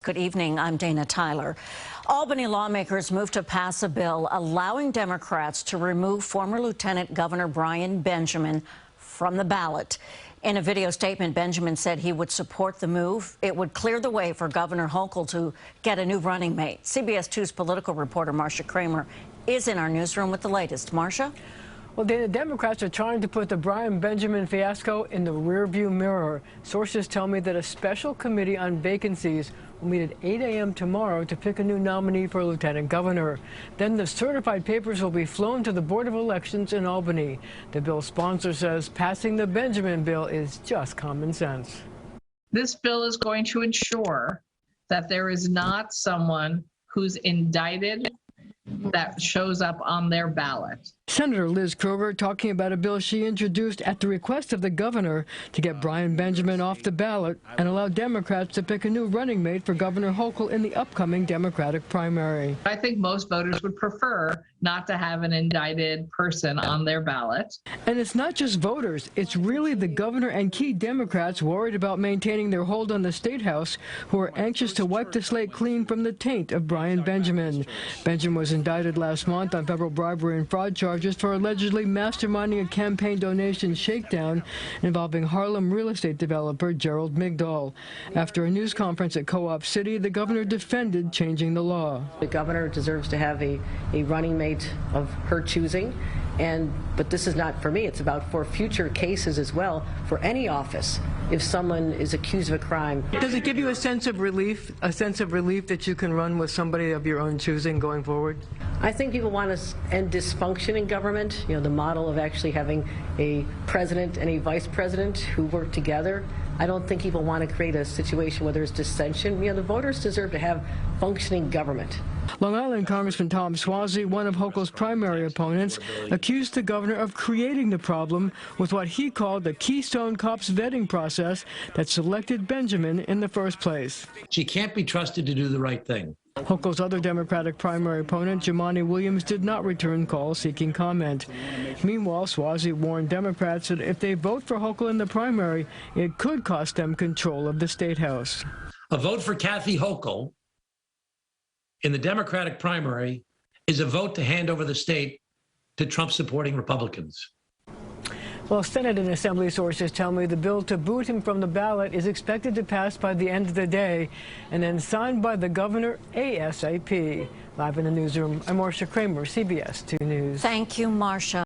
Good evening. I'm Dana Tyler. Albany lawmakers moved to pass a bill allowing Democrats to remove former Lieutenant Governor Brian Benjamin from the ballot. In a video statement, Benjamin said he would support the move. It would clear the way for Governor Hochul to get a new running mate. CBS 2's political reporter Marcia Kramer is in our newsroom with the latest. Marcia? Well, the Democrats are trying to put the Brian Benjamin fiasco in the rearview mirror. Sources tell me that a special committee on vacancies will meet at 8 a.m. tomorrow to pick a new nominee for lieutenant governor. Then the certified papers will be flown to the Board of Elections in Albany. The bill's sponsor says passing the Benjamin bill is just common sense. This bill is going to ensure that there is not someone who's indicted that shows up on their ballot. Senator Liz Kramer talking about a bill she introduced at the request of the governor to get Brian Benjamin off the ballot and allow Democrats to pick a new running mate for Governor Hochul in the upcoming Democratic primary. I think most voters would prefer not to have an indicted person on their ballot. And it's not just voters, it's really the governor and key Democrats worried about maintaining their hold on the State House who are anxious to wipe the slate clean from the taint of Brian Benjamin. Benjamin was indicted last month on federal bribery and fraud charges for allegedly masterminding a campaign donation shakedown involving Harlem real estate developer Gerald Migdal. After a news conference at Co-op City, the governor defended changing the law. The governor deserves to have a running mate of her choosing, but this is not for me. It's about for future cases as well, for any office, if someone is accused of a crime. Does it give you a sense of relief that you can run with somebody of your own choosing going forward? I think people want to end dysfunction in government, you know, the model of actually having a president and a vice president who work together. I don't think people want to create a situation where there's dissension. You know, the voters deserve to have functioning government. Long Island Congressman Tom Suozzi, one of Hochul's primary opponents, accused the governor of creating the problem with what he called the Keystone Cops vetting process that selected Benjamin in the first place. She can't be trusted to do the right thing. Hochul's other Democratic primary opponent, Jumaane Williams, did not return calls seeking comment. Meanwhile, Suozzi warned Democrats that if they vote for Hochul in the primary, it could cost them control of the State House. A vote for Kathy Hochul in the Democratic primary is a vote to hand over the state to Trump-supporting Republicans. Well, Senate and Assembly sources tell me the bill to boot him from the ballot is expected to pass by the end of the day and then signed by the governor ASAP. Live in the newsroom, I'm Marcia Kramer, CBS 2 News. Thank you, Marcia.